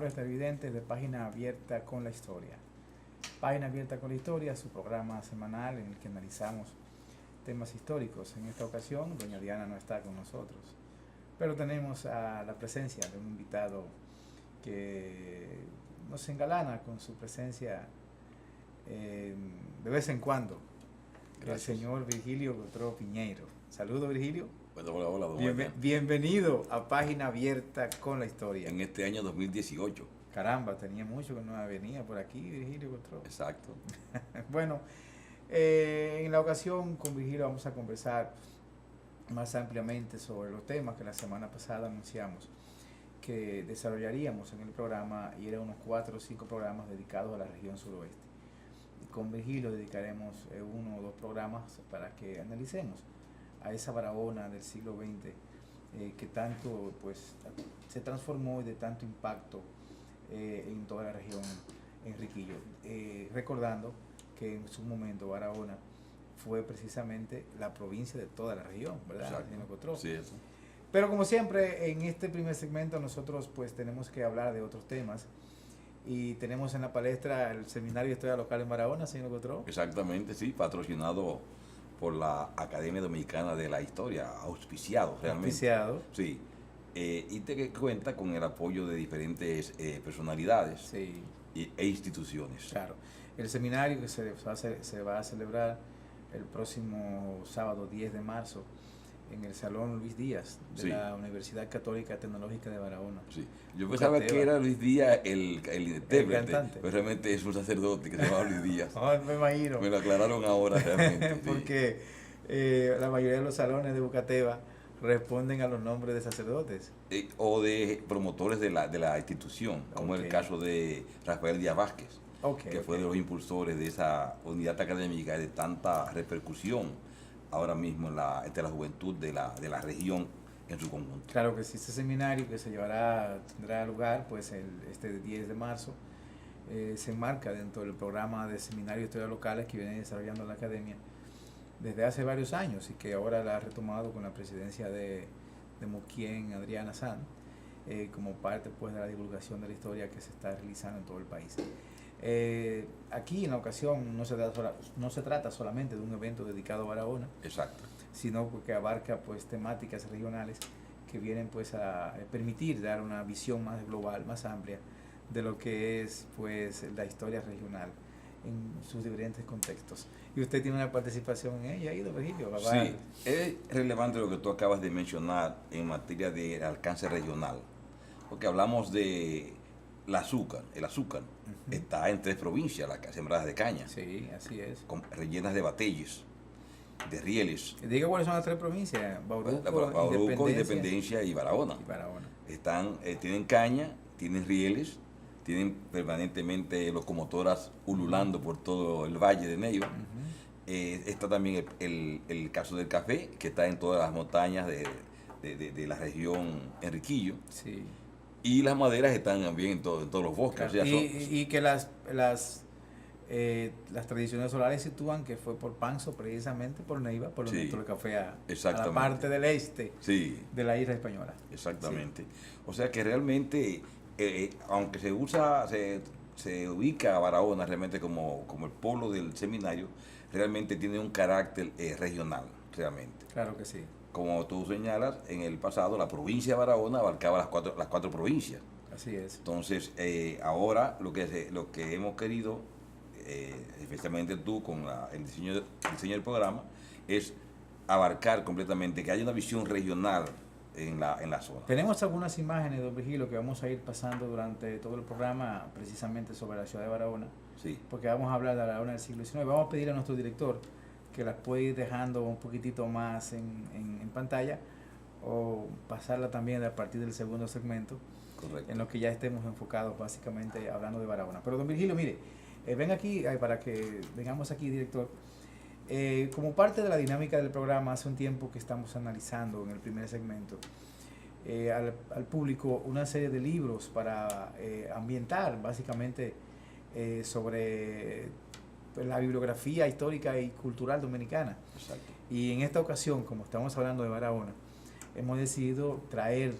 habla es televidente de Página Abierta con la Historia. Página Abierta con la Historia, su programa semanal en el que analizamos temas históricos. En esta ocasión, doña Diana no está con nosotros, pero tenemos a la presencia de un invitado que nos engalana con su presencia de vez en cuando. Gracias. El señor Virgilio Gotro Piñeiro. Saludos, Virgilio. Bueno, hola, Bienvenido a Página Abierta con la Historia. En este año 2018. Caramba, tenía mucho que no venía por aquí, Virgilio Gotro. Exacto. Bueno, en la ocasión con Virgilio vamos a conversar más ampliamente sobre los temas que la semana pasada anunciamos que desarrollaríamos en el programa, y eran unos 4 o 5 programas dedicados a la región suroeste. Con Virgilio dedicaremos 1 o 2 programas para que analicemos a esa Barahona del siglo XX que tanto pues se transformó y de tanto impacto en toda la región Enriquillo, recordando que en su momento Barahona fue precisamente la provincia de toda la región, ¿verdad? Sí, eso. Pero como siempre en este primer segmento nosotros pues tenemos que hablar de otros temas. Y tenemos en la palestra el Seminario de Historia Local en Barahona, señor Gotro. Exactamente, sí, patrocinado por la Academia Dominicana de la Historia, auspiciado realmente. Auspiciado. Sí, y te cuenta con el apoyo de diferentes personalidades, sí, e instituciones. Claro, el seminario que se va a celebrar el próximo sábado 10 de marzo en el Salón Luis Díaz de la Universidad Católica Tecnológica de Barahona. Sí. Yo pensaba que era Luis Díaz el intérprete, pero realmente es un sacerdote que se llama Luis Díaz. No, me imagino. Me lo aclararon ahora realmente. Porque la mayoría de los salones de Bucateva responden a los nombres de sacerdotes. O de promotores de la institución, como el caso de Rafael Díaz Vázquez, que fue de los impulsores de esa unidad académica de tanta repercusión ahora mismo entre la juventud de la región en su conjunto. Claro que sí, este seminario que tendrá lugar pues este 10 de marzo, se enmarca dentro del programa de seminarios de historia locales que viene desarrollando la academia desde hace varios años y que ahora la ha retomado con la presidencia de Muquien, Adriana San, como parte pues de la divulgación de la historia que se está realizando en todo el país. Aquí en la ocasión no se trata solamente de un evento dedicado a Barahona. Exacto. Sino porque abarca pues temáticas regionales que vienen pues a permitir dar una visión más global, más amplia de lo que es pues la historia regional en sus diferentes contextos. Y usted tiene una participación en ella, don Virgilio. Sí, es relevante lo que tú acabas de mencionar en materia de alcance regional, porque hablamos de el azúcar está en 3 provincias, las sembradas de caña. Sí, así es. Rellenas de batalles, de rieles. Diga cuáles son las 3 provincias: Bauruco, Independencia y Barahona. Tienen caña, tienen rieles, tienen permanentemente locomotoras ululando por todo el valle de Neiva. Está también el caso del café, que está en todas las montañas de la región Enriquillo. Sí. Y las maderas están también en todos los bosques. Claro. Y que las tradiciones orales sitúan que fue por Panzo, precisamente por Neiva, por donde entró el café a la parte del este de la isla española. Exactamente. Sí. O sea que realmente, aunque se ubica a Barahona realmente como el polo del seminario, realmente tiene un carácter regional, realmente. Claro que sí. Como tú señalas, en el pasado la provincia de Barahona abarcaba las cuatro provincias. Así es. Entonces, ahora lo que hemos querido, especialmente tú con el diseño del programa, es abarcar completamente, que haya una visión regional en la zona. Tenemos algunas imágenes, don Virgilio, que vamos a ir pasando durante todo el programa, precisamente sobre la ciudad de Barahona. Sí. Porque vamos a hablar de Barahona del siglo XIX. Vamos a pedir a nuestro director que las puede ir dejando un poquitito más en pantalla, o pasarla también a partir del segundo segmento. Correcto. En lo que ya estemos enfocados básicamente hablando de Barahona. Pero don Virgilio, mire, ven aquí, para que vengamos aquí, director. Como parte de la dinámica del programa, hace un tiempo que estamos analizando en el primer segmento al público una serie de libros para ambientar básicamente sobre la bibliografía histórica y cultural dominicana. Exacto. Y en esta ocasión, como estamos hablando de Barahona, hemos decidido traer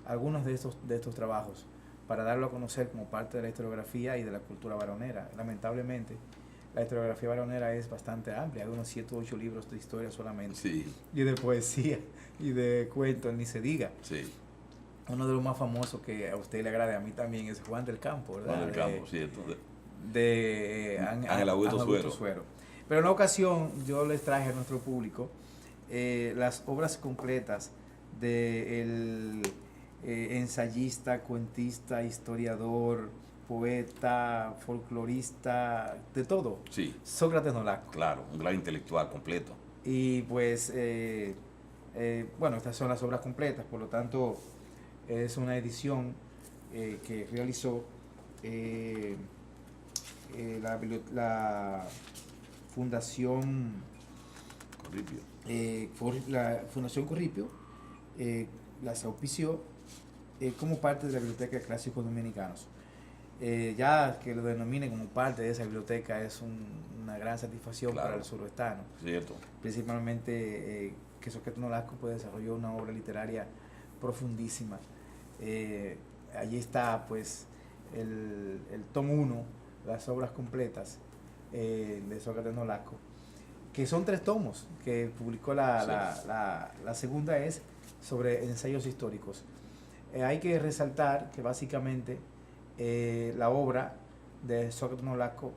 algunos de estos trabajos para darlo a conocer como parte de la historiografía y de la cultura varonera. Lamentablemente, la historiografía varonera es bastante amplia, hay unos 7 u 8 libros de historia solamente, sí. Y de poesía, y de cuentos, ni se diga. Sí. Uno de los más famosos que a usted le agrade, a mí también, es Juan del Campo, ¿verdad? Juan del Campo, cierto. De Ángel Augusto Suero. Pero en una ocasión yo les traje a nuestro público las obras completas del ensayista, cuentista, historiador, poeta, folclorista, de todo. Sí. Sócrates Nolasco. Claro, un gran intelectual completo. Y pues, bueno, estas son las obras completas, por lo tanto, es una edición que realizó la Fundación Corripio. La Fundación Corripio las auspició como parte de la Biblioteca de Clásicos Dominicanos. Ya que lo denominen como parte de esa biblioteca es una gran satisfacción, claro, para el suroestano. Cierto. Principalmente que Sócrates Nolasco pues, desarrolló una obra literaria profundísima. Allí está pues el tomo 1, las obras completas de Sócrates Nolasco, que son 3 tomos que publicó la segunda es sobre ensayos históricos. Hay que resaltar que básicamente la obra de Sócrates Nolasco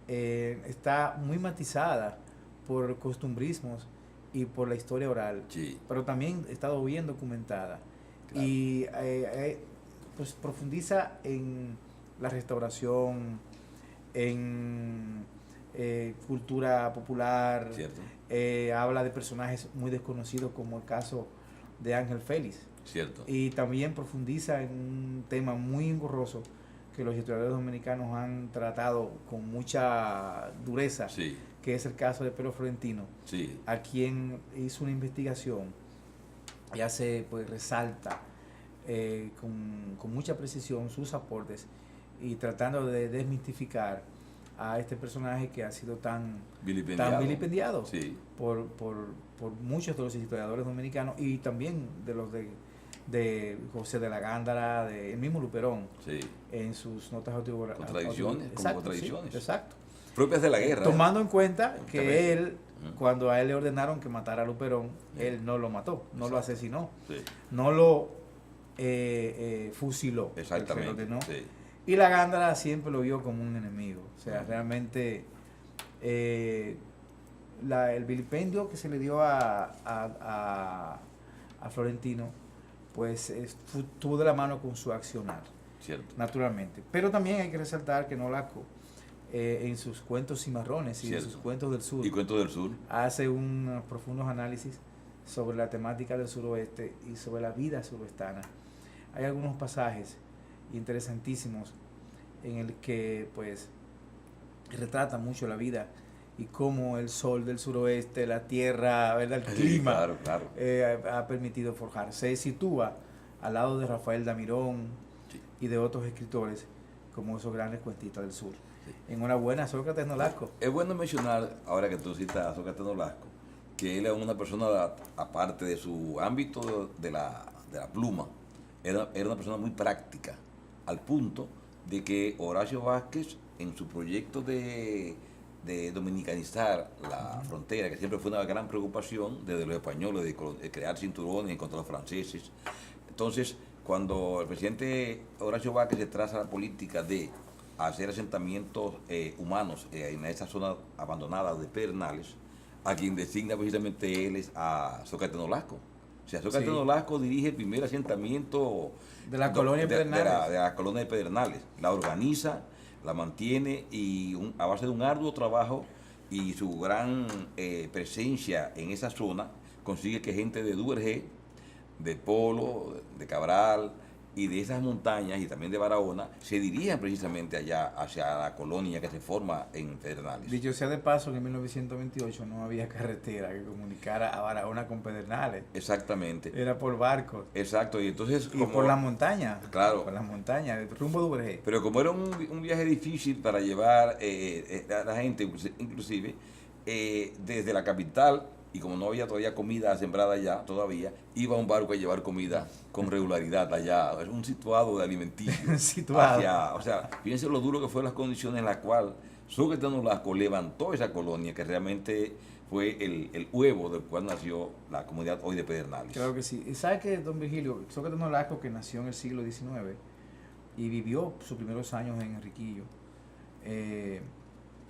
está muy matizada por costumbrismos y por la historia oral, sí, pero también ha estado bien documentada, claro, y pues profundiza en la restauración, en cultura popular, habla de personajes muy desconocidos como el caso de Ángel Félix. Cierto. Y también profundiza en un tema muy engorroso que los historiadores dominicanos han tratado con mucha dureza, sí, que es el caso de Pedro Florentino, sí, a quien hizo una investigación y hace, pues resalta con mucha precisión sus aportes y tratando de desmitificar a este personaje que ha sido tan vilipendiado sí, por muchos de los historiadores dominicanos y también de los de José de la Gándara, de el mismo Luperón, sí, en sus notas autobiográficas. Contradicciones. Sí, exacto. Propias de la guerra. Tomando en cuenta que él, cuando a él le ordenaron que matara a Luperón, él no lo mató, no lo asesinó, no lo fusiló. Exactamente. Y la Gándara siempre lo vio como un enemigo. O sea, realmente el vilipendio que se le dio a Florentino, pues tuvo de la mano con su accionar. Cierto. Naturalmente. Pero también hay que resaltar que Nolasco, en sus cuentos cimarrones y en sus cuentos del sur, hace unos profundos análisis sobre la temática del suroeste y sobre la vida suroestana. Hay algunos pasajes interesantísimos en el que pues retrata mucho la vida y cómo el sol del suroeste, la tierra, ¿verdad? El clima, claro. Ha permitido forjar. Se sitúa al lado de Rafael Damirón, sí, y de otros escritores como esos grandes cuentistas del sur. Sí. Enhorabuena, Sócrates Nolasco. Es bueno mencionar, ahora que tú citas a Sócrates Nolasco, que él es una persona, aparte de su ámbito de la pluma, era una persona muy práctica, al punto de que Horacio Vázquez, en su proyecto de dominicanizar la frontera, que siempre fue una gran preocupación desde los españoles, de crear cinturones contra los franceses. Entonces, cuando el presidente Horacio Vázquez se traza la política de hacer asentamientos humanos en esa zona abandonada de Pedernales, a quien designa precisamente él es a Sócrates Nolasco. O sea, Sócrates Nolasco dirige el primer asentamiento de la colonia de Pedernales. De la colonia de Pedernales. La organiza, la mantiene y a base de un arduo trabajo y su gran presencia en esa zona consigue que gente de Duvergé, de Polo, de Cabral y de esas montañas y también de Barahona se dirijan precisamente allá hacia la colonia que se forma en Pedernales. Dicho sea de paso, en 1928 no había carretera que comunicara a Barahona con Pedernales. Exactamente. Era por barcos. Exacto, y entonces... Y por las montañas. Claro. Por las montañas, rumbo de Duvergé. Pero como era un viaje difícil para llevar a la gente, inclusive, desde la capital y como no había todavía comida sembrada allá todavía, iba a un barco a llevar comida con regularidad allá. Es un situado de alimenticio. O sea, fíjense lo duro que fueron las condiciones en las cuales Sócrates Nolasco levantó esa colonia, que realmente fue el huevo del cual nació la comunidad hoy de Pedernales. Claro que sí. Y sabe que, don Virgilio, Sócrates Nolasco, que nació en el siglo XIX y vivió sus primeros años en Enriquillo,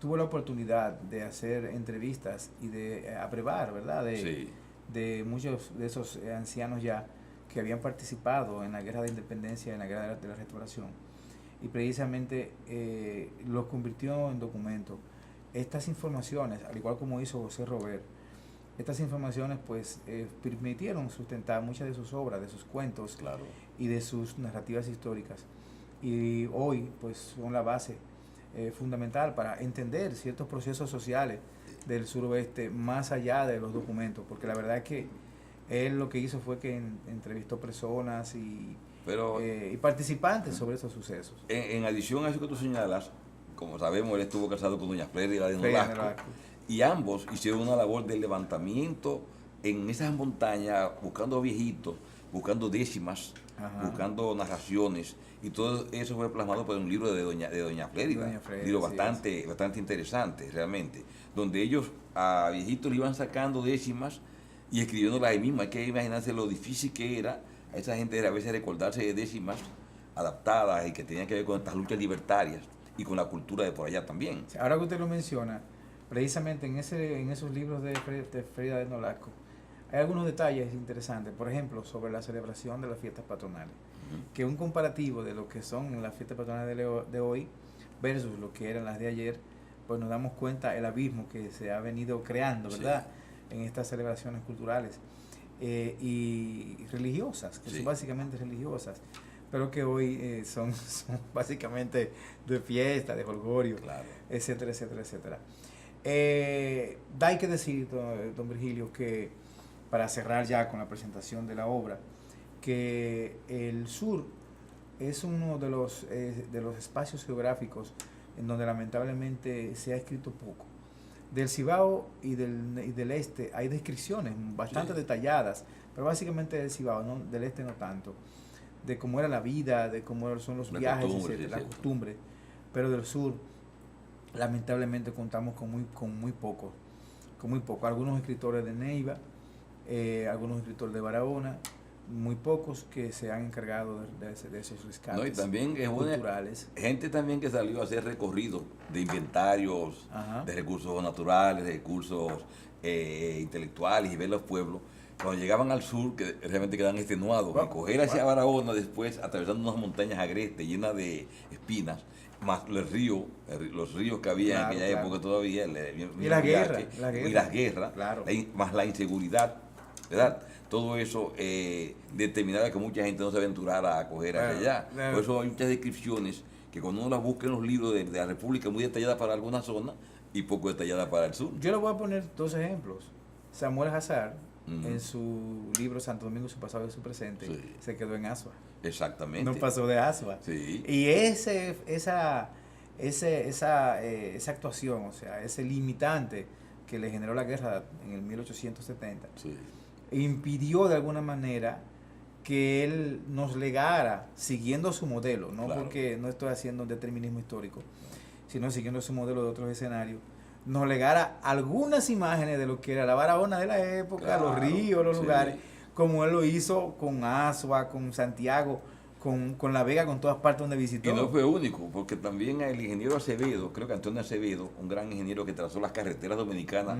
tuvo la oportunidad de hacer entrevistas y de abrevar, ¿verdad? De muchos de esos ancianos ya que habían participado en la guerra de independencia, en la guerra de la restauración, y precisamente los convirtió en documentos. Estas informaciones, al igual como hizo José Robert, estas informaciones pues permitieron sustentar muchas de sus obras, de sus cuentos, claro, y de sus narrativas históricas. Y hoy pues son la base fundamental para entender ciertos procesos sociales del suroeste más allá de los documentos, porque la verdad es que él lo que hizo fue que entrevistó personas y participantes sobre esos sucesos. En adición a eso que tú señalas, como sabemos, él estuvo casado con doña Frérida de Nolasco, y ambos hicieron una labor de levantamiento en esas montañas, buscando viejitos, buscando décimas, buscando narraciones, y todo eso fue plasmado por un libro de doña Frérida, un libro bastante interesante realmente, donde ellos a viejitos le iban sacando décimas y escribiéndolas ahí mismo. Hay que imaginarse lo difícil que era a esa gente a veces recordarse de décimas adaptadas y que tenían que ver con estas luchas libertarias y con la cultura de por allá también. Ahora que usted lo menciona, precisamente en esos libros de Frérida de Nolasco, hay algunos detalles interesantes, por ejemplo, sobre la celebración de las fiestas patronales, que un comparativo de lo que son las fiestas patronales de hoy versus lo que eran las de ayer, pues nos damos cuenta el abismo que se ha venido creando, ¿verdad?, en estas celebraciones culturales y religiosas, que son básicamente religiosas, pero que hoy son básicamente de fiesta, de jolgorio, etcétera, etcétera, etcétera. Hay que decir, don Virgilio, que para cerrar ya con la presentación de la obra, que el sur es uno de los espacios geográficos en donde lamentablemente se ha escrito poco. Del Cibao y del este hay descripciones bastante detalladas, pero básicamente del Cibao, ¿no? Del este no tanto, de cómo era la vida, de cómo son los viajes, etcétera, la costumbre, pero del sur lamentablemente contamos con muy poco. Algunos escritores de Neiva, algunos escritores de Barahona, muy pocos que se han encargado de esos rescates, no, y también es culturales. Gente también que salió a hacer recorridos de inventarios, de recursos naturales, de recursos intelectuales, y ver los pueblos. Cuando llegaban al sur, que realmente quedan extenuados, y coger hacia Barahona después, atravesando unas montañas agrestes llenas de espinas, más los ríos que había en aquella época todavía, y las guerras, más la inseguridad, ¿verdad? Todo eso determinaba que mucha gente no se aventurara a coger hacia allá. Por eso hay muchas descripciones que cuando uno las busca en los libros de la República, muy detalladas para alguna zona y poco detalladas para el sur. Yo le voy a poner dos ejemplos. Samuel Hazard, en su libro Santo Domingo, su pasado y su presente, se quedó en Asua. Exactamente. No pasó de Asua. Y esa actuación, o sea, ese limitante que le generó la guerra en el 1870, impidió de alguna manera que él nos legara, siguiendo su modelo, no porque no estoy haciendo un determinismo histórico, sino siguiendo su modelo de otros escenarios, nos legara algunas imágenes de lo que era la Barahona de la época, los ríos, los lugares, como él lo hizo con Asua, con Santiago, con La Vega, con todas partes donde visitó. Y no fue único, porque también el ingeniero Acevedo, creo que Antonio Acevedo, un gran ingeniero que trazó las carreteras dominicanas,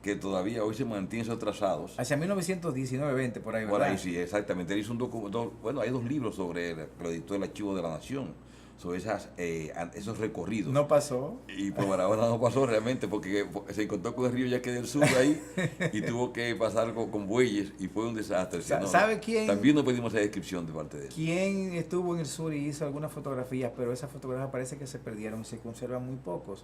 que todavía hoy se mantienen esos trazados. Hacia 1919-20, por ahí, ¿verdad? Por ahí, sí, exactamente. Él hizo un documento, bueno, hay 2 libros sobre él, que lo editó el Archivo de la Nación, sobre esos recorridos. No pasó. Y por Barahona no pasó realmente, porque se encontró con el río Yaque del Sur ahí y tuvo que pasar con bueyes y fue un desastre. ¿Sabe quién? También no pedimos esa descripción de parte de él. ¿Quién estuvo en el sur y hizo algunas fotografías, pero esas fotografías parece que se perdieron y se conservan muy pocos?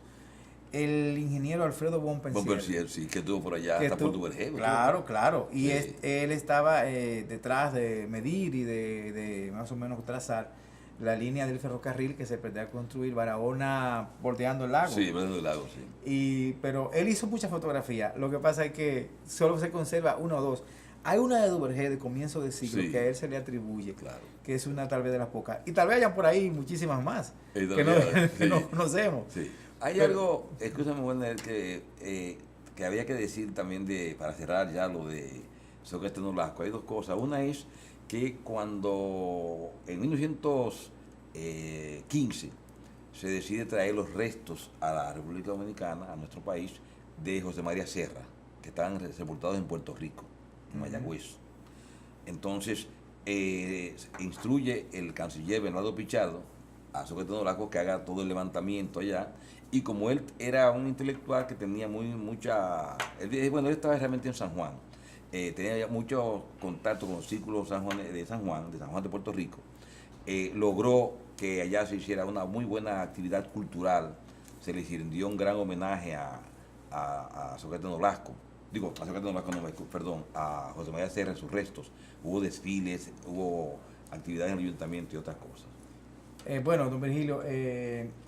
El ingeniero Alfredo Bonpensier, sí, que estuvo por allá, hasta por Duvergé. Claro. Y él estaba detrás de medir y de más o menos trazar la línea del ferrocarril que se pretendía construir, Barahona bordeando el lago. Sí, bordeando el lago, sí. Pero él hizo muchas fotografías, lo que pasa es que solo se conserva una o dos. Hay una de Duvergé de comienzo de siglo que a él se le atribuye, claro, que es una tal vez de las pocas. Y tal vez hayan por ahí muchísimas más que no conocemos. Sí. Hay algo, escúchame, Werner, que había que decir también para cerrar ya lo de Sócrates Nolasco. Hay dos cosas. Una es que cuando en 1915 se decide traer los restos a la República Dominicana, a nuestro país, de José María Serra, que estaban sepultados en Puerto Rico, en Mayagüez. Entonces, instruye el canciller Bernardo Pichardo a Sócrates Nolasco que haga todo el levantamiento allá, y como él era un intelectual que tenía mucha... Él estaba realmente en San Juan, tenía mucho contacto con los círculos de San Juan de Puerto Rico, logró que allá se hiciera una muy buena actividad cultural, se le rindió un gran homenaje a Sócrates Nolasco, a José María Serra en sus restos, hubo desfiles, hubo actividades en el ayuntamiento y otras cosas. Bueno, don Virgilio,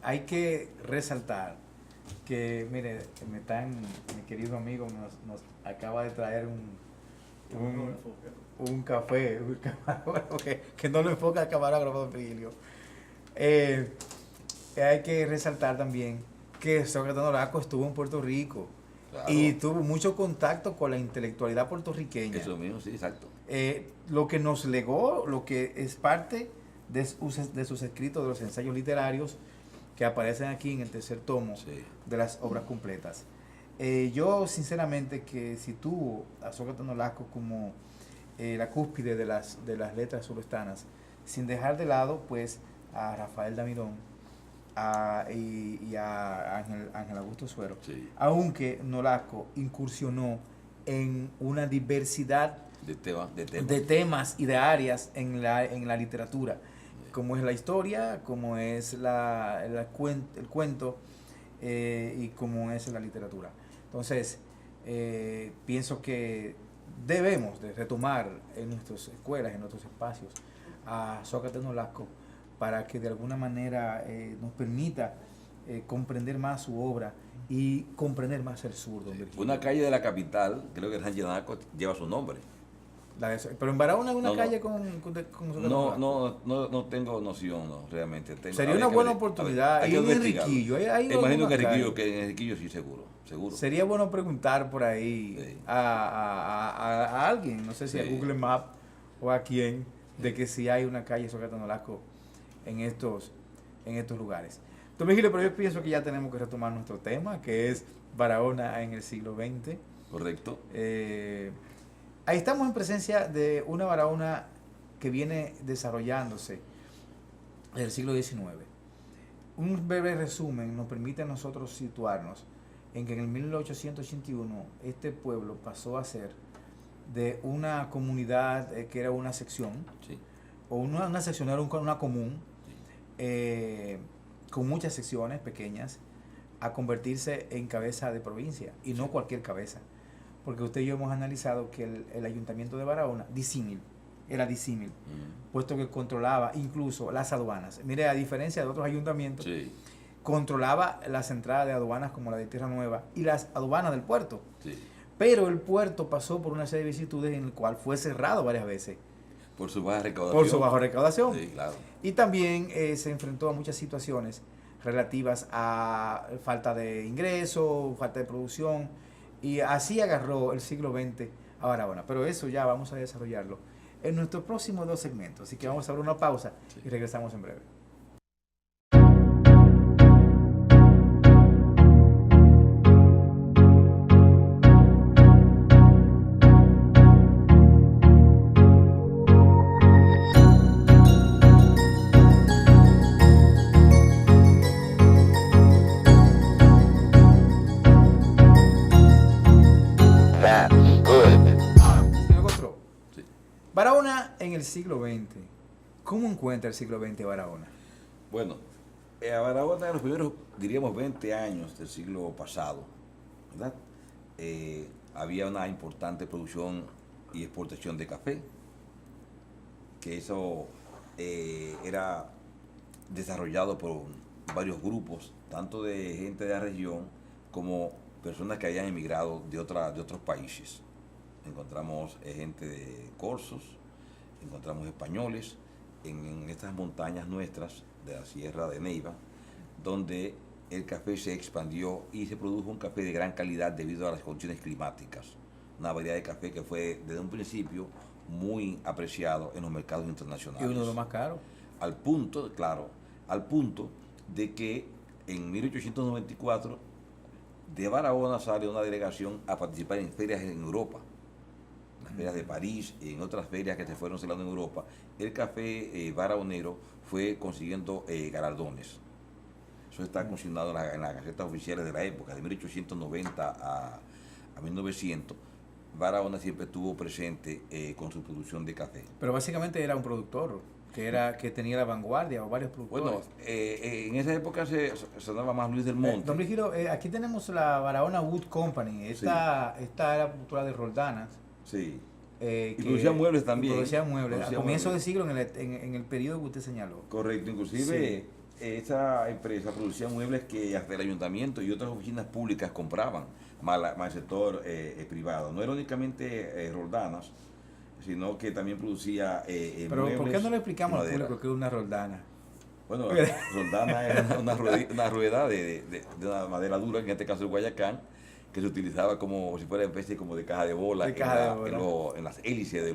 hay que resaltar que, mire, mi querido amigo nos acaba de traer un café, un camarógrafo, que no lo enfoca el camarógrafo, don Virgilio. Hay que resaltar también que Sócrates Nolasco estuvo en Puerto Rico. Claro. Y tuvo mucho contacto con la intelectualidad puertorriqueña. Eso mismo, sí, exacto. Lo que nos legó, lo que es parte de sus escritos, de los ensayos literarios que aparecen aquí en el tercer tomo de las obras completas. Yo sinceramente que situo a Sócrates Nolasco como la cúspide de las letras surestanas, sin dejar de lado pues a Rafael Damirón y a Ángel Augusto Suero, aunque Nolasco incursionó en una diversidad de temas y de áreas en la literatura, como es la historia, como es el cuento y como es la literatura. Entonces, pienso que debemos de retomar en nuestras escuelas, en nuestros espacios, a Sócrates Nolasco para que de alguna manera nos permita comprender más su obra y comprender más el sur. Una calle de la capital, creo que Sánchez Nolasco lleva su nombre. Pero en Barahona hay una calle con no tengo noción, realmente. Sería una buena oportunidad. Y en Enriquillo. Imagino que en Enriquillo sí, seguro. Sería bueno preguntar por ahí a alguien, no sé si a Google Maps o a quién, de que si hay una calle Sócrates Nolasco en estos lugares. Entonces, Virgilio, pero yo pienso que ya tenemos que retomar nuestro tema, que es Barahona en el siglo XX. Correcto. Ahí estamos en presencia de una Barahona que viene desarrollándose en el siglo XIX. Un breve resumen nos permite a nosotros situarnos en que en el 1881 este pueblo pasó a ser de una comunidad que era una sección, o una sección era una común, con muchas secciones pequeñas, a convertirse en cabeza de provincia, y no cualquier cabeza. Porque usted y yo hemos analizado que el ayuntamiento de Barahona, era disímil, puesto que controlaba incluso las aduanas. Mire, a diferencia de otros ayuntamientos, controlaba las entradas de aduanas como la de Tierra Nueva y las aduanas del puerto. Pero el puerto pasó por una serie de vicisitudes en el cual fue cerrado varias veces. Por su baja recaudación. Sí, claro. Y también se enfrentó a muchas situaciones relativas a falta de ingresos, falta de producción. Y así agarró el siglo XX a Barahona. Pero eso ya vamos a desarrollarlo en nuestros próximos 2 segmentos. Así que vamos a dar una pausa y regresamos en breve. Barahona en el siglo XX. ¿Cómo encuentra el siglo XX Barahona? Bueno, a Barahona en los primeros, diríamos, 20 años del siglo pasado, ¿verdad? Había una importante producción y exportación de café, que eso era desarrollado por varios grupos, tanto de gente de la región como personas que hayan emigrado de otros países. Encontramos gente de corsos, encontramos españoles en estas montañas nuestras de la Sierra de Neiva, donde el café se expandió y se produjo un café de gran calidad debido a las condiciones climáticas. Una variedad de café que fue desde un principio muy apreciado en los mercados internacionales. Y uno de los más caros. Al punto de que en 1894 de Barahona sale una delegación a participar en ferias en Europa, las ferias de París y en otras ferias que se fueron celebrando en Europa. El café barahonero fue consiguiendo galardones. Eso está consignado en las gacetas oficiales de la época, de 1890 a 1900. Barahona siempre estuvo presente con su producción de café. Pero básicamente era un productor que tenía la vanguardia o varios productores. Bueno, en esa época se sonaba más Luis del Monte. Don Virgilio, aquí tenemos la Barahona Wood Company. Esta era productora de roldanas. Sí. Y producía muebles también. Producía muebles. A comienzos de siglo, en el periodo que usted señaló. Correcto. Inclusive, esa empresa producía muebles que hasta el ayuntamiento y otras oficinas públicas compraban, más el sector privado. No era únicamente roldanas, sino que también producía Pero muebles. ¿por qué no le explicamos al público qué es una roldana? Bueno, roldana era una rueda de una madera dura, en este caso el guayacán, que se utilizaba como si fuera especie como de caja de bola, en las hélices de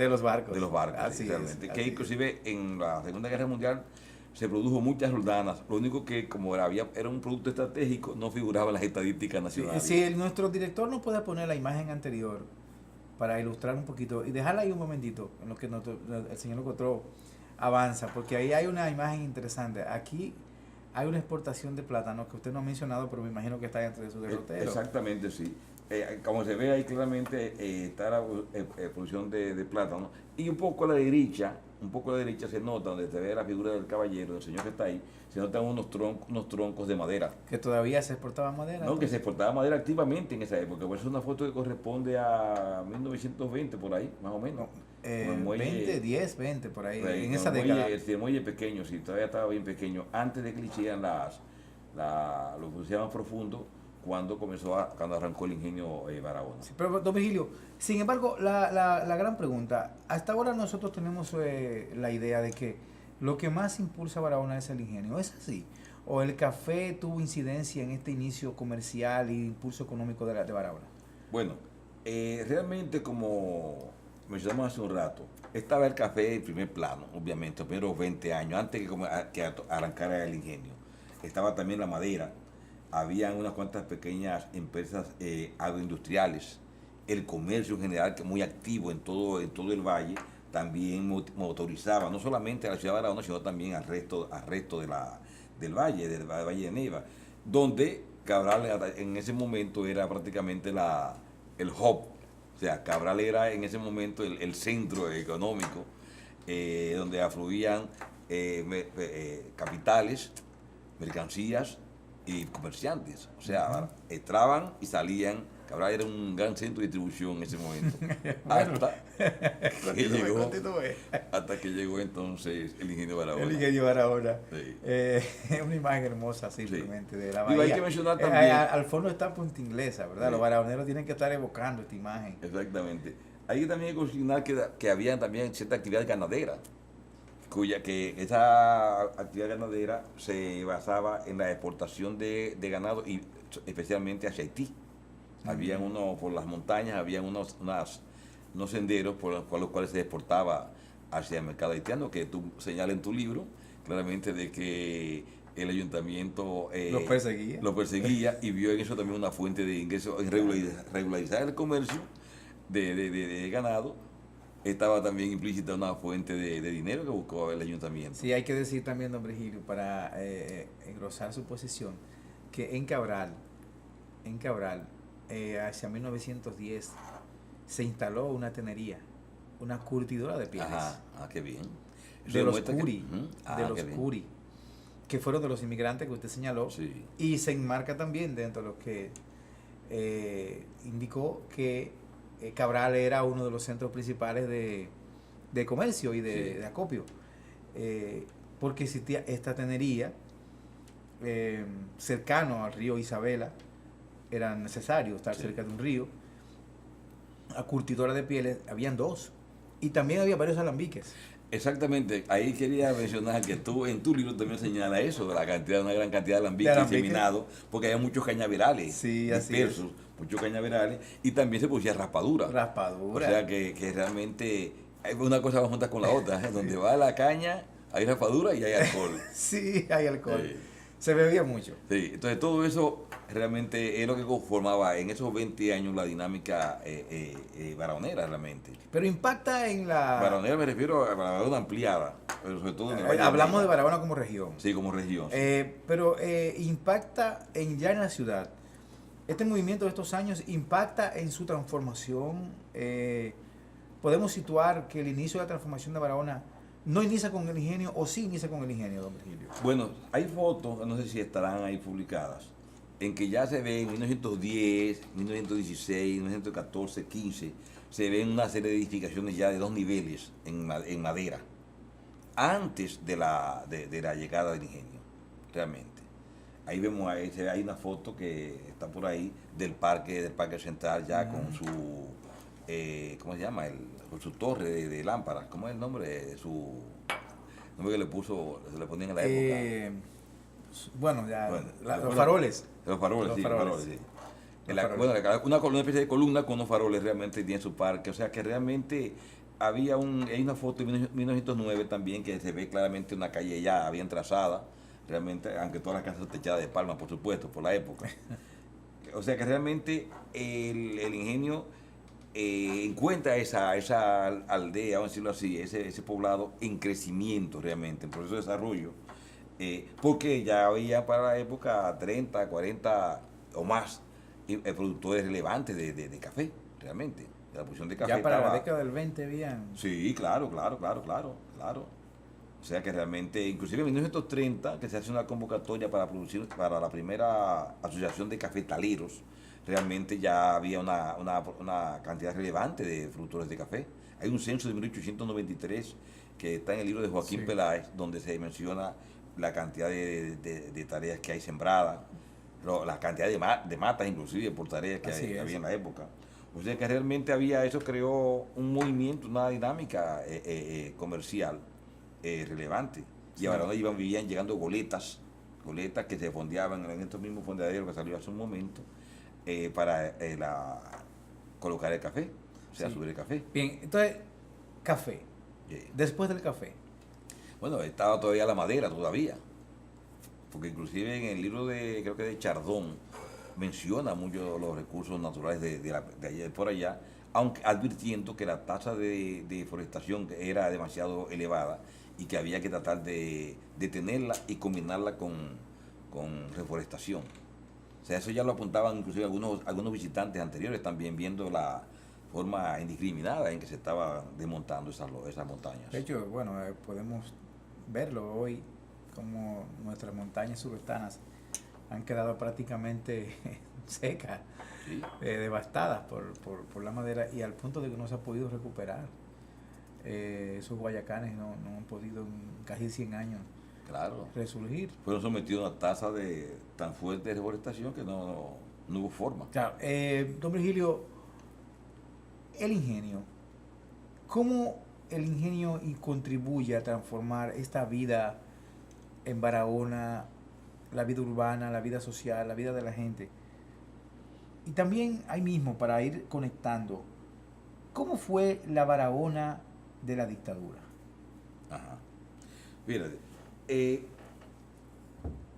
los barcos. Así que inclusive en la Segunda Guerra Mundial se produjo muchas roldanas. Lo único que como era un producto estratégico, no figuraba en las estadísticas nacionales. Si nuestro director nos puede poner la imagen anterior para ilustrar un poquito y dejarla ahí un momentito en lo que el señor Locotro avanza, porque ahí hay una imagen interesante. Aquí hay una exportación de plátano que usted no ha mencionado, pero me imagino que está dentro de su derrotero. Exactamente, sí. Como se ve ahí claramente está la producción de plátano, y un poco a la derecha se nota, donde se ve la figura del caballero, del señor que está ahí, se notan unos troncos de madera. ¿Que todavía se exportaba madera? No, entonces, que se exportaba madera activamente en esa época. Pues es una foto que corresponde a 1920, por ahí, más o menos. No, 20, por ahí, en esa década. El muelle pequeño, sí, todavía estaba bien pequeño, antes de que le hicieran lo que se llama profundo, cuando arrancó el ingenio Barahona. Sí, pero don Virgilio, sin embargo, la gran pregunta, hasta ahora nosotros tenemos la idea de que lo que más impulsa a Barahona es el ingenio, ¿es así? ¿O el café tuvo incidencia en este inicio comercial y impulso económico de Barahona? Bueno, realmente, como mencionamos hace un rato, estaba el café en primer plano, obviamente, los primeros 20 años, antes que arrancara el ingenio. Estaba también la madera. Habían unas cuantas pequeñas empresas agroindustriales, el comercio en general, que muy activo en todo el valle, también motorizaba no solamente a la ciudad de Barahona, sino también al resto del valle de Neiva, donde Cabral en ese momento era prácticamente el hub. O sea, Cabral era en ese momento el centro económico, donde afluían capitales, mercancías y comerciantes. O sea, entraban y salían. Cabral era un gran centro de distribución en ese momento. Hasta que llegó entonces el ingenio Barahona. El ingenio Barahona. Sí. Es una imagen hermosa simplemente de la bahía. Y hay que mencionar también. Al fondo está Punta Inglesa, ¿verdad? Sí. Los barahoneros tienen que estar evocando esta imagen. Exactamente. Hay también que consignar que había también cierta actividad ganadera, que esa actividad ganadera se basaba en la exportación de ganado, y especialmente hacia Haití. Habían por las montañas, habían unos senderos por los cuales se exportaba hacia el mercado haitiano, que tú señalas en tu libro, claramente, de que el ayuntamiento lo perseguía y vio en eso también una fuente de ingresos, en regularizar el comercio de ganado. Estaba también implícita una fuente de dinero que buscó el ayuntamiento. Sí, hay que decir también, don Virgilio, para engrosar su posición, que en Cabral, hacia 1910, se instaló una tenería, una curtidora de pieles. Qué bien. De los Curi, que fueron de los inmigrantes que usted señaló, sí. Y se enmarca también dentro de lo que indicó que Cabral era uno de los centros principales de comercio y de acopio. porque existía esta tenería cercano al río Isabela, era necesario estar cerca de un río. A curtidora de pieles, habían 2, y también había varios alambiques. Exactamente, ahí quería mencionar que tú en tu libro también señala eso, de la cantidad, una gran cantidad de alambiques diseminados, porque había muchos cañaverales dispersos, muchos cañaverales, y también se producía raspadura. O sea que realmente una cosa va juntas con la otra, donde va la caña hay raspadura y hay alcohol. Sí, hay alcohol. Se bebía mucho. Sí, entonces todo eso realmente es lo que conformaba en esos 20 años la dinámica barahonera realmente. Pero impacta en la... Barahonera me refiero a Barahona ampliada, pero sobre todo en el Valle hablamos de Barahona como región. Sí, como región. Sí. Pero impacta ya en la ciudad. Este movimiento de estos años impacta en su transformación. Podemos situar que el inicio de la transformación de Barahona no inicia con el ingenio, o sí inicia con el ingenio, don Virgilio. Bueno, hay fotos, no sé si estarán ahí publicadas, en que ya se ve en 1910, 1916, 1914, 15, se ven una serie de edificaciones ya de 2 niveles en madera, antes de la llegada del ingenio, realmente. Ahí vemos, hay una foto que está por ahí del parque central ya con su, ¿cómo se llama? Con su torre de lámparas. ¿Cómo es el nombre de su nombre que le puso, se le ponían en la época? Bueno, los faroles. Los faroles, sí. Bueno, una especie de columna con unos faroles realmente tiene su parque. O sea que realmente hay una foto de 1909 también que se ve claramente una calle ya bien trazada, realmente, aunque todas las casas son techadas de palma, por supuesto, por la época. O sea que realmente el ingenio encuentra esa aldea, vamos a decirlo así, ese poblado en crecimiento realmente, en proceso de desarrollo, porque ya había para la época 30, 40 o más productores relevantes de café, realmente. De la producción de café. Ya para la década del 20 habían. Sí, claro. O sea que realmente, inclusive en 1930, que se hace una convocatoria para la primera asociación de cafetaleros, realmente ya había una cantidad relevante de productores de café. Hay un censo de 1893 que está en el libro de Joaquín Peláez, donde se menciona la cantidad de tareas que hay sembradas, la cantidad de matas inclusive por tareas que había en la época. O sea que realmente eso creó un movimiento, una dinámica comercial relevante. Y ahora vivían llegando goletas que se fondeaban en estos mismos fondeaderos que salió hace un momento, para colocar el café, o sea, subir el café. Bien, entonces, café. Después del café. Bueno, estaba todavía la madera, porque inclusive en el libro creo que de Chardón, menciona mucho los recursos naturales de allá, por allá, aunque advirtiendo que la tasa de deforestación era demasiado elevada y que había que tratar de detenerla y combinarla con reforestación. O sea, eso ya lo apuntaban inclusive algunos visitantes anteriores también, viendo la forma indiscriminada en que se estaba desmontando esas montañas. De hecho, bueno, podemos verlo hoy, como nuestras montañas surestanas han quedado prácticamente secas, sí, devastadas por la madera, y al punto de que no se ha podido recuperar. Esos guayacanes no han podido en casi 100 años resurgir. Fueron sometidos a una tasa tan fuerte de reforestación que no hubo forma. Claro, don Virgilio, el ingenio, ¿cómo el ingenio contribuye a transformar esta vida en Barahona, la vida urbana, la vida social, la vida de la gente? Y también ahí mismo, para ir conectando, ¿cómo fue la Barahona de la dictadura? Ajá. Fíjate,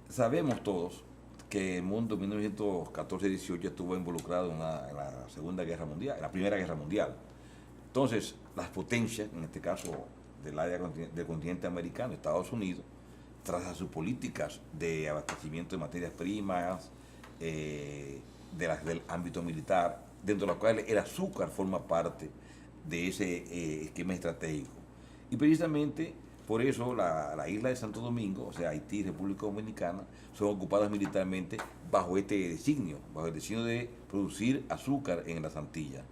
sabemos todos que el mundo en 1914-18 estuvo involucrado en la Segunda Guerra Mundial, en la Primera Guerra Mundial. Entonces, las potencias, en este caso del área del continente americano, Estados Unidos, tras sus políticas de abastecimiento de materias primas, del ámbito militar, dentro de los cuales el azúcar forma parte de ese esquema estratégico. Y precisamente por eso la isla de Santo Domingo, o sea, Haití y República Dominicana, son ocupadas militarmente bajo el designio de producir azúcar en las Antillas,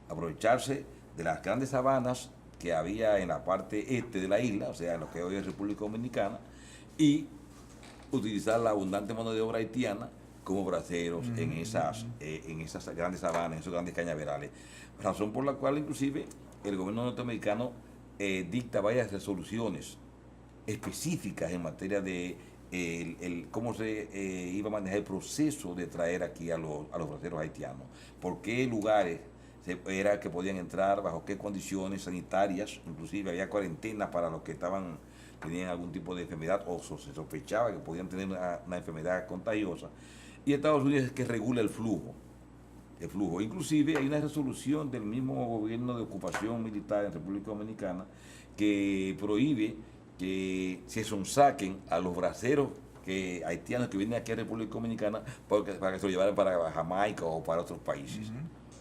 aprovecharse de las grandes sabanas que había en la parte este de la isla, o sea, en lo que hoy es República Dominicana, y utilizar la abundante mano de obra haitiana como braceros en esas grandes sabanas, en esos grandes cañaverales. Razón por la cual inclusive el gobierno norteamericano dicta varias resoluciones específicas en materia de cómo se iba a manejar el proceso de traer aquí a los braceros haitianos, por qué lugares era que podían entrar, bajo qué condiciones sanitarias, inclusive había cuarentenas para los que tenían algún tipo de enfermedad o se sospechaba que podían tener una enfermedad contagiosa, y Estados Unidos es que regula el flujo. Inclusive hay una resolución del mismo gobierno de ocupación militar en República Dominicana que prohíbe que se sonsaquen a los braceros haitianos que vienen aquí a República Dominicana para que se lo llevaran para Jamaica o para otros países.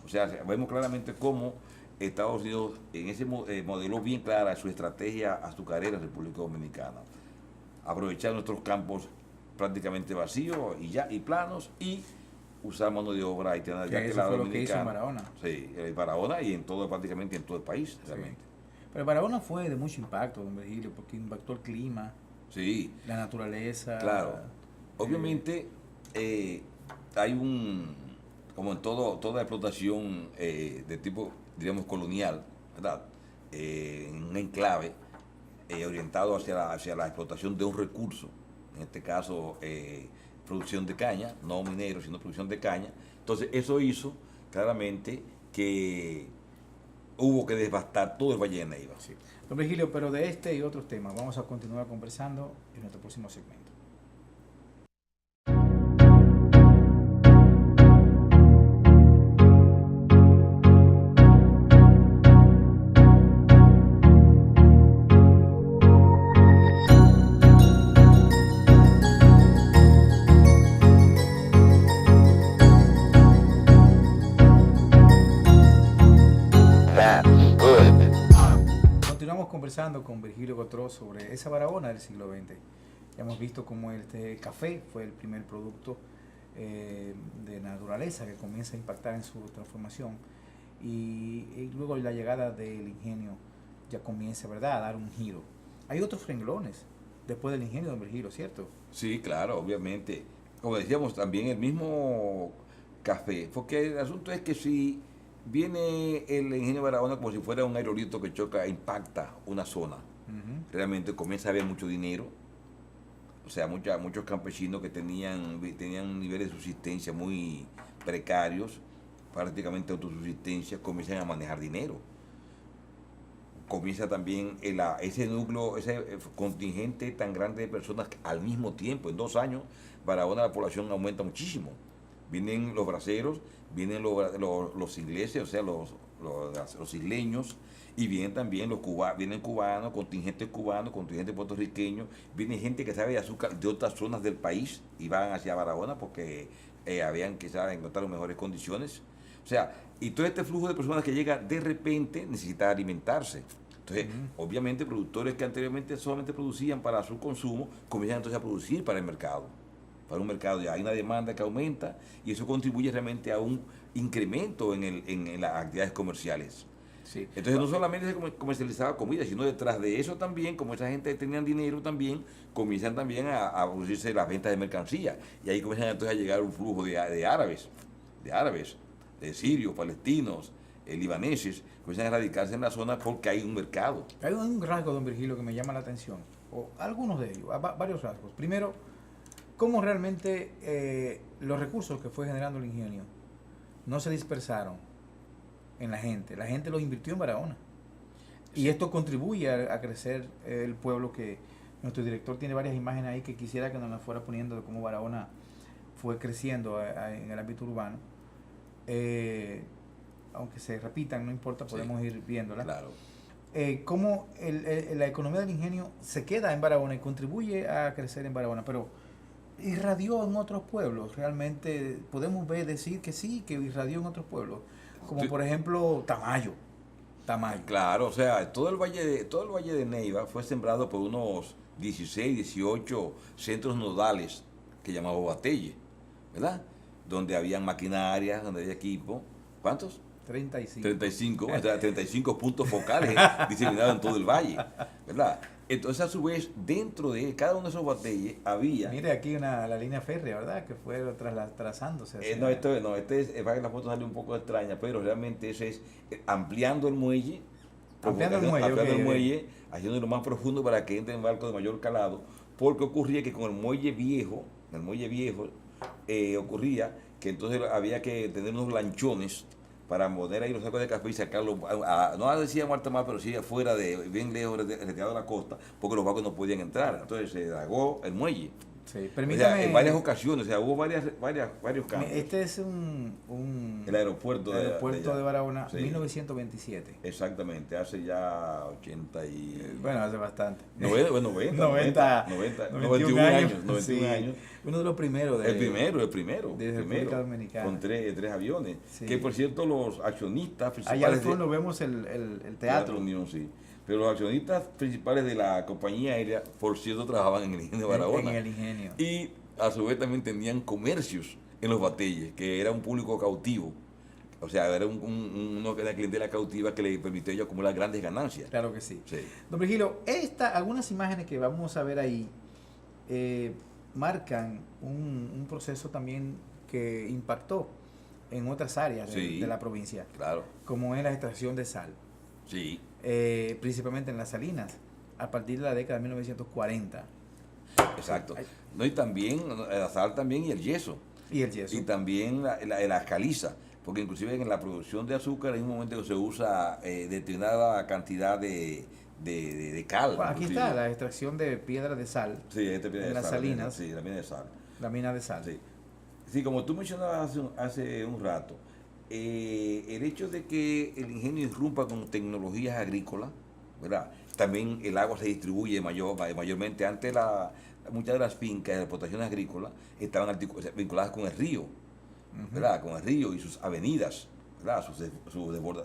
O sea, vemos claramente cómo Estados Unidos en ese modeló bien clara su estrategia azucarera en República Dominicana. Aprovechar nuestros campos prácticamente vacíos y planos y usar mano de obra haitiana, ya que la dominicana. Lo que hizo en Barahona. Sí, en Barahona y prácticamente en todo el país, realmente. Sí. Pero Barahona fue de mucho impacto, don Virgilio, porque impactó el clima, la naturaleza. Claro. Obviamente hay como en toda explotación de tipo, diríamos, colonial, ¿verdad? Un enclave orientado hacia la explotación de un recurso, en este caso producción de caña, no minero, sino producción de caña. Entonces eso hizo claramente que hubo que devastar todo el Valle de Neiva. Sí. Don Virgilio, pero de este y otros temas vamos a continuar conversando en nuestro próximo segmento. Conversando con Virgilio Gotro sobre esa Barahona del siglo XX. Ya hemos visto cómo este café fue el primer producto de naturaleza que comienza a impactar en su transformación y luego la llegada del ingenio ya comienza, ¿verdad?, a dar un giro. Hay otros renglones después del ingenio, don Virgilio, ¿cierto? Sí, claro, obviamente. Como decíamos, también el mismo café, porque el asunto es que si viene el ingenio de Barahona como si fuera un aerolito que choca, impacta una zona. Realmente comienza a haber mucho dinero. O sea, muchos campesinos que tenían niveles de subsistencia muy precarios, prácticamente autosubsistencia, comienzan a manejar dinero. Comienza también ese núcleo, ese contingente tan grande de personas que al mismo tiempo, en 2 años, Barahona la población aumenta muchísimo. Vienen los braceros, vienen los ingleses, o sea, los isleños, y vienen también vienen cubanos, contingentes puertorriqueños, viene gente que sabe de azúcar de otras zonas del país y van hacia Barahona porque habían quizás encontrado mejores condiciones. O sea, y todo este flujo de personas que llega de repente necesita alimentarse. Entonces, obviamente, productores que anteriormente solamente producían para su consumo, comienzan entonces a producir para el mercado. Para un mercado ya hay una demanda que aumenta y eso contribuye realmente a un incremento en las actividades comerciales. Sí. Entonces no solamente se comercializaba comida, sino detrás de eso también, como esa gente tenía dinero también, comienzan también a producirse las ventas de mercancía y ahí comienzan entonces a llegar un flujo de árabes, de sirios, palestinos, libaneses, comienzan a radicarse en la zona porque hay un mercado. Hay un rasgo, don Virgilio, que me llama la atención, o algunos de ellos, varios rasgos. Primero, cómo realmente los recursos que fue generando el ingenio no se dispersaron en la gente los invirtió en Barahona. Sí. Y esto contribuye a crecer el pueblo, que nuestro director tiene varias imágenes ahí que quisiera que nos las fuera poniendo de cómo Barahona fue creciendo en el ámbito urbano. Aunque se repitan, no importa, podemos ir viéndolas. Claro. Cómo la economía del ingenio se queda en Barahona y contribuye a crecer en Barahona, pero irradió en otros pueblos. Realmente podemos decir que sí, que irradió en otros pueblos, como sí. Por ejemplo Tamayo. Claro, o sea, todo el valle de Neiva fue sembrado por unos 16, 18 centros nodales que llamamos Batelle, ¿verdad? Donde habían maquinarias, donde había equipo. ¿Cuántos? 35. O sea, 35 puntos focales diseminados en todo el valle, ¿verdad? Entonces, a su vez, dentro de cada uno de esos batalles había... Mire aquí la línea férrea, ¿verdad? Que fue trazándose. Para que la foto sale un poco extraña, pero realmente ese es ampliando el muelle, haciéndolo más profundo para que entren barcos de mayor calado, porque ocurría que con el muelle viejo, ocurría que entonces había que tener unos lanchones para poner ahí los sacos de café y sacarlos, no decía Marta Mar, pero sí afuera, bien lejos, retirado de la costa, porque los barcos no podían entrar. Entonces se dragó el muelle. Sí, permítame. O sea, en varias ocasiones, o sea, hubo varios cambios. Este es el aeropuerto de Barahona, sí. 1927. Exactamente, hace ya 80 y... Bueno, hace bastante. 91 años. Sí. Años. Uno de los primeros. El primero. De República Dominicana. Con tres aviones. Sí. Que por cierto, los accionistas principales... Allá al fondo vemos el teatro. Unión, sí. Pero los accionistas principales de la compañía aérea, por cierto, trabajaban en el ingenio de Barahona. En el ingenio. Y a su vez también tenían comercios en los batalles, que era un público cautivo. O sea, era una clientela cautiva que le permitió a ellos acumular grandes ganancias. Claro que sí. Sí. Don Virgilio, algunas imágenes que vamos a ver ahí marcan un proceso también que impactó en otras áreas de la provincia. Claro. Como es la extracción de sal. Sí. Principalmente en las salinas, a partir de la década de 1940. Exacto. No, y también la sal también y el yeso. Y también la caliza, porque inclusive en la producción de azúcar hay un momento que se usa determinada cantidad de cal. Bueno, aquí está la extracción de piedra de sal. Sí, piedra en las salinas. Sí, la mina de sal. La mina de sal. Sí, sí, como tú mencionabas hace un rato, el hecho de que el ingenio irrumpa con tecnologías agrícolas, ¿verdad? También el agua se distribuye mayormente. Antes muchas de las fincas de explotaciones agrícolas estaban vinculadas con el río, ¿verdad? Con el río y sus avenidas, ¿verdad? Sus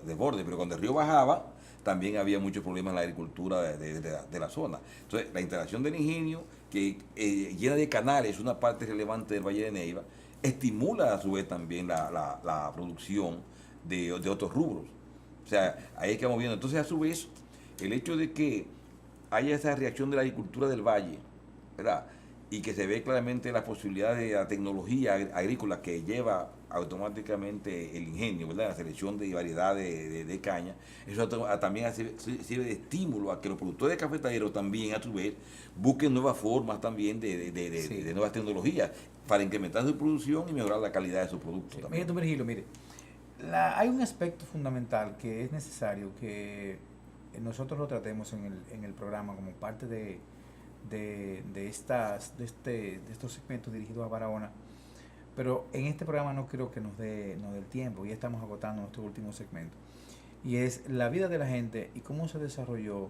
desbordes, pero cuando el río bajaba también había muchos problemas en la agricultura de la zona. Entonces, la instalación del ingenio, que llena de canales, una parte relevante del Valle de Neiva, estimula a su vez también la producción de otros rubros. O sea, ahí es que vamos viendo. Entonces, a su vez, el hecho de que haya esa reacción de la agricultura del valle, ¿verdad? Y que se ve claramente la posibilidad de la tecnología agrícola que lleva automáticamente el ingenio, ¿verdad? La selección de variedad de caña, eso también sirve de estímulo a que los productores cafetaleros también, a su vez, busquen nuevas formas también de nuevas tecnologías para incrementar su producción y mejorar la calidad de sus productos. Mire, don Virgilio, hay un aspecto fundamental que es necesario que nosotros lo tratemos en el programa como parte de estos segmentos dirigidos a Barahona, pero en este programa no creo que nos dé el tiempo, ya estamos agotando nuestro último segmento, y es la vida de la gente y cómo se desarrolló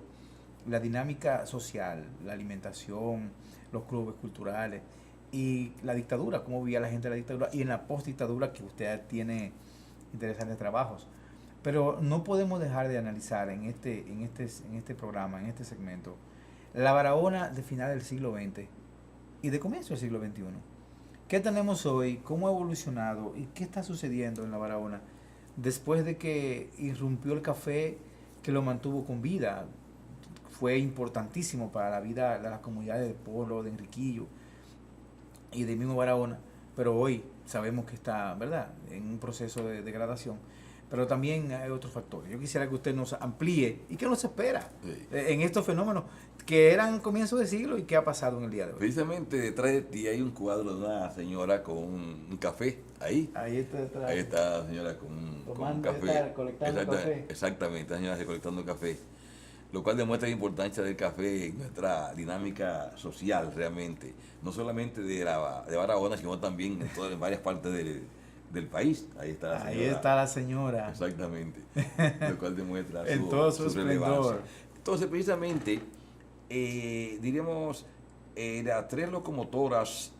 la dinámica social, la alimentación, los clubes culturales y la dictadura, cómo vivía la gente de la dictadura y en la postdictadura, que usted tiene interesantes trabajos. Pero no podemos dejar de analizar en este programa, en este segmento, la Barahona de final del siglo XX y de comienzo del siglo XXI. ¿Qué tenemos hoy? ¿Cómo ha evolucionado? ¿Y qué está sucediendo en la Barahona después de que irrumpió el café que lo mantuvo con vida? Fue importantísimo para la vida de las comunidades de Polo, de Enriquillo y del mismo Barahona, pero hoy sabemos que está, ¿verdad?, en un proceso de degradación. Pero también hay otros factores. Yo quisiera que usted nos amplíe y qué nos espera en estos fenómenos que eran comienzos de siglo y qué ha pasado en el día de hoy. Precisamente detrás de ti hay un cuadro de una señora con un café. Ahí está detrás. Ahí está la señora con un café. Colectando café. Exactamente, la señora recolectando café. Lo cual demuestra la importancia del café en nuestra dinámica social realmente. No solamente de Barahona, sino también en varias partes del país. Ahí está la señora. Ahí está la señora. Exactamente. Lo cual demuestra su relevancia. Entonces, precisamente, diríamos, las 3 locomotoras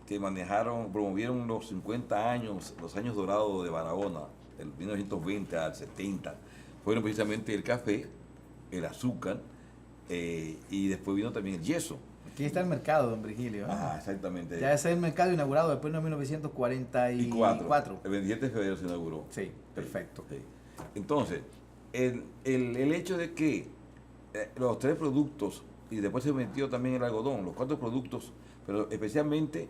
que promovieron los 50 años, los años dorados de Barahona, del 1920 al 70, fueron precisamente el café, el azúcar, y después vino también el yeso. Aquí está el mercado, don Virgilio. Exactamente. Ya ese es el mercado inaugurado después de 1944. El 27 de febrero se inauguró. Sí, perfecto. Sí. Entonces, el hecho de que los 3 productos, y después se metió también el algodón, los 4 productos, pero especialmente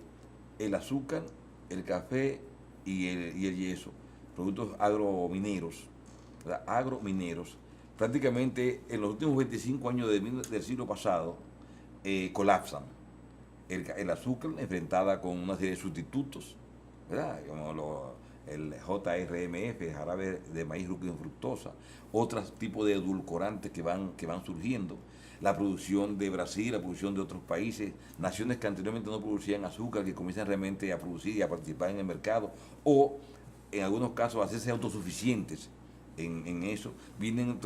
el azúcar, el café y el yeso, productos agromineros, ¿verdad? Agromineros, prácticamente en los últimos 25 años del siglo pasado colapsan. El azúcar enfrentada con una serie de sustitutos, ¿verdad? Como el JRMF, jarabe de maíz rústico fructosa, otros tipos de edulcorantes que van surgiendo, la producción de Brasil, la producción de otros países, naciones que anteriormente no producían azúcar, que comienzan realmente a producir y a participar en el mercado, o en algunos casos a hacerse autosuficientes en eso. Vino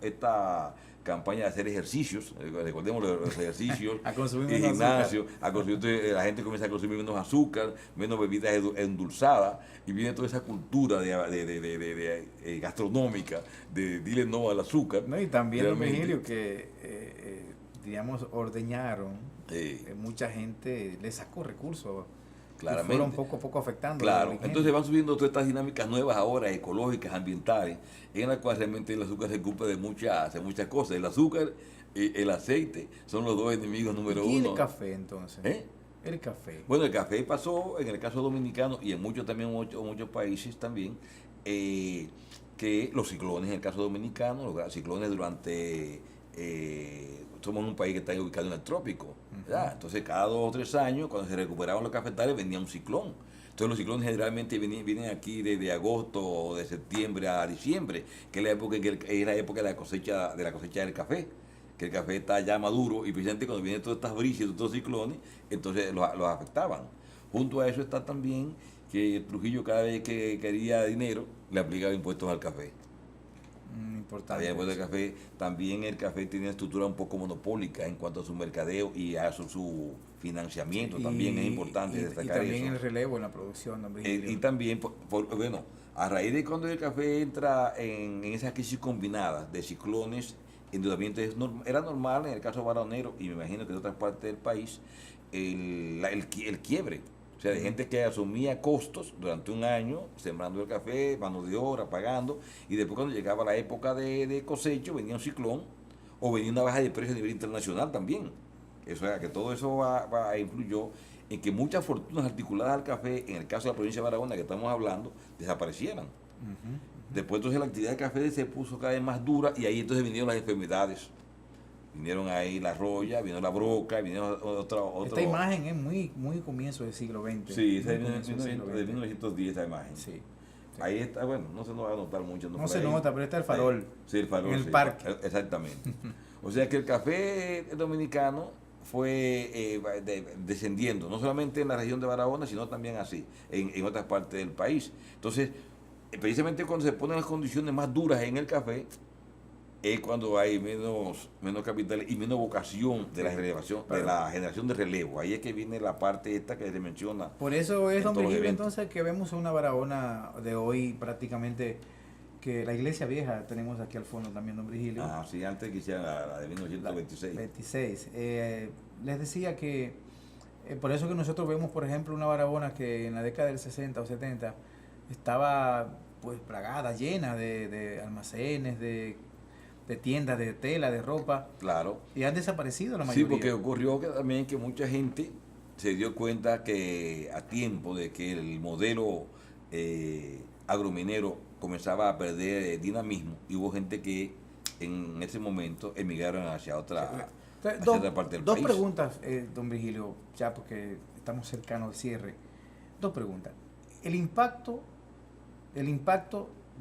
esta campaña de hacer ejercicios, recordemos los ejercicios, a consumir y menos gimnasio, la gente comienza a consumir menos azúcar, menos bebidas endulzadas, y viene toda esa cultura de gastronómica, de dile no al azúcar. No, y también el Virgilio que, digamos, ordeñaron, mucha gente le sacó recursos. Claramente. Y fueron poco a poco afectando. Claro, entonces van subiendo todas estas dinámicas nuevas ahora, ecológicas, ambientales, en las cuales realmente el azúcar se ocupa de muchas cosas. El azúcar y el aceite son los 2 enemigos número 1. ¿Y el café entonces? El café. Bueno, el café pasó, en el caso dominicano y en muchos países también, que los ciclones, en el caso dominicano, los ciclones durante... somos un país que está ubicado en el trópico, ¿verdad? Entonces cada 2 o 3 años, cuando se recuperaban los cafetales, venía un ciclón. Entonces los ciclones generalmente vienen aquí desde agosto o de septiembre a diciembre, que es la época de la cosecha del café, que el café está ya maduro, y precisamente cuando vienen todas estas brisas y todos estos ciclones, entonces los afectaban. Junto a eso está también que Trujillo, cada vez que quería dinero, le aplicaba impuestos al café. Importante. También el café tiene una estructura un poco monopólica en cuanto a su mercadeo y a su financiamiento. También es importante destacar eso. Y también el relevo en la producción. Y también, bueno, a raíz de cuando el café entra en esas crisis combinadas de ciclones, endeudamiento, era normal en el caso baronero, y me imagino que en otras partes del país, el quiebre. O sea, de gente que asumía costos durante un año, sembrando el café, mano de obra, pagando, y después cuando llegaba la época de cosecho, venía un ciclón, o venía una baja de precios a nivel internacional también. Eso era que todo eso influyó en que muchas fortunas articuladas al café, en el caso de la provincia de Barahona que estamos hablando, desaparecieran. Después entonces la actividad del café se puso cada vez más dura, y ahí entonces vinieron las enfermedades. Vinieron ahí la roya, vino la broca, vinieron otra. Esta imagen es muy comienzo del siglo XX. Sí, esa es de 1910 esa imagen. Sí. Ahí está, bueno, no se nos va a notar mucho. No se nota, pero está el farol. Sí, el farol. En el parque. Exactamente. O sea que el café dominicano fue descendiendo, no solamente en la región de Barahona, sino también así, en otras partes del país. Entonces, precisamente cuando se ponen las condiciones más duras en el café, es cuando hay menos capital y menos vocación de la generación de relevo. Ahí es que viene la parte esta que se menciona. Por eso es, don Virgilio, entonces, que vemos una Barahona de hoy prácticamente, que la iglesia vieja tenemos aquí al fondo también, don Virgilio. Sí, antes que hiciera la de 1926. 26. Les decía que por eso que nosotros vemos, por ejemplo, una Barahona que en la década del 60 o 70 estaba pues plagada, llena de almacenes, de tiendas de tela, de ropa. Claro. Y han desaparecido la mayoría. Sí, porque ocurrió también que mucha gente se dio cuenta que a tiempo de que el modelo agrominero comenzaba a perder dinamismo, y hubo gente que en ese momento emigraron hacia otra parte del país. Dos preguntas, don Virgilio, ya porque estamos cercanos al cierre. Dos preguntas. El impacto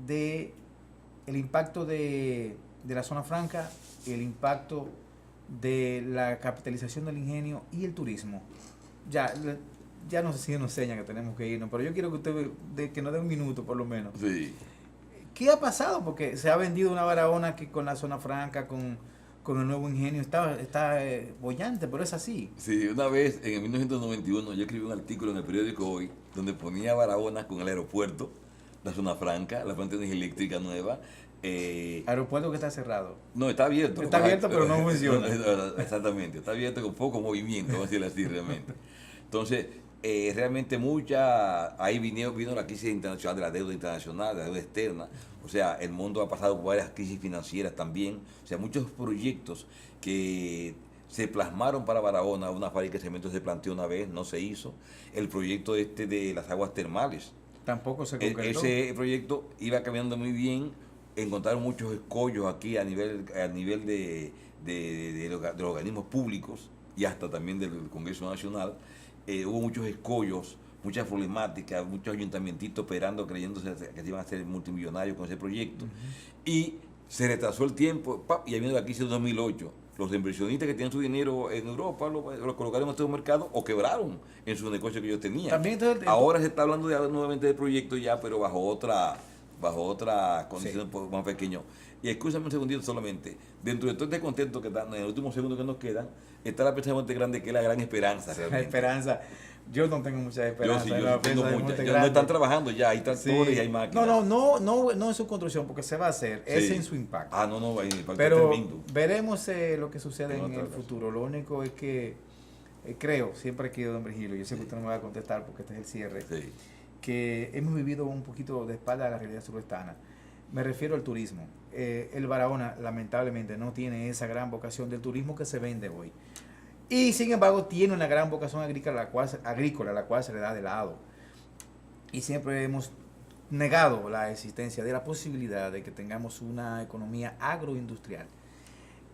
de la zona franca, el impacto de la capitalización del ingenio y el turismo. Ya no sé si nos enseña que tenemos que irnos, pero yo quiero que usted que nos dé un minuto por lo menos. Sí. ¿Qué ha pasado? Porque se ha vendido una Barahona que con la zona franca, con el nuevo ingenio, está bollante, pero es así. Sí, una vez en 1991 yo escribí un artículo en el periódico Hoy donde ponía Barahona con el aeropuerto, la zona franca, la planta de energía eléctrica nueva, Aeropuerto que está cerrado. No, está abierto. Está abierto, pero no funciona. Exactamente, está abierto con poco movimiento, vamos a decirlo así realmente. Entonces, realmente ahí vino la crisis internacional de la deuda internacional, de la deuda externa. O sea, el mundo ha pasado por varias crisis financieras también. O sea, muchos proyectos que se plasmaron para Barahona. Una fábrica de cemento se planteó una vez, no se hizo. El proyecto de las aguas termales. Tampoco se concretó. Ese proyecto iba caminando muy bien. Encontraron muchos escollos aquí a nivel de los organismos públicos y hasta también del Congreso Nacional. Hubo muchos escollos, muchas problemáticas, muchos ayuntamientos operando, creyéndose que se iban a hacer multimillonarios con ese proyecto. Y se retrasó el tiempo, y ya vino la crisis de 2008. Los inversionistas que tenían su dinero en Europa lo colocaron en estos mercados o quebraron en sus negocios que ellos tenían. También ahora se está hablando nuevamente del proyecto ya, pero bajo otra condición, sí, más pequeño. Y escúchame un segundito solamente. Dentro de todo este contexto que están, en el último segundo que nos quedan, está la pensamiento grande que es la gran esperanza. La esperanza. Yo no tengo mucha esperanza. Yo tengo mucha. No están trabajando ya, hay tractores y hay máquinas. No en su construcción, porque se va a hacer. Sí. Es en su impacto. No, el impacto pero es tremendo. Veremos lo que sucede en el futuro. Lo único es que creo, siempre he querido, don Virgilio, yo sé que usted no me va a contestar porque este es el cierre, sí, que hemos vivido un poquito de espalda a la realidad surestana. Me refiero al turismo. El Barahona, lamentablemente, no tiene esa gran vocación del turismo que se vende hoy. Y, sin embargo, tiene una gran vocación agrícola, la cual se le da de lado. Y siempre hemos negado la existencia de la posibilidad de que tengamos una economía agroindustrial.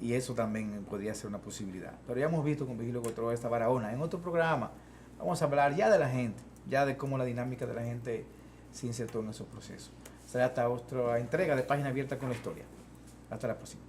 Y eso también podría ser una posibilidad. Pero ya hemos visto con Virgilio Contreras esta Barahona. En otro programa vamos a hablar ya de la gente, ya de cómo la dinámica de la gente se insertó en esos procesos. Será hasta otra entrega de Página Abierta con la Historia. Hasta la próxima.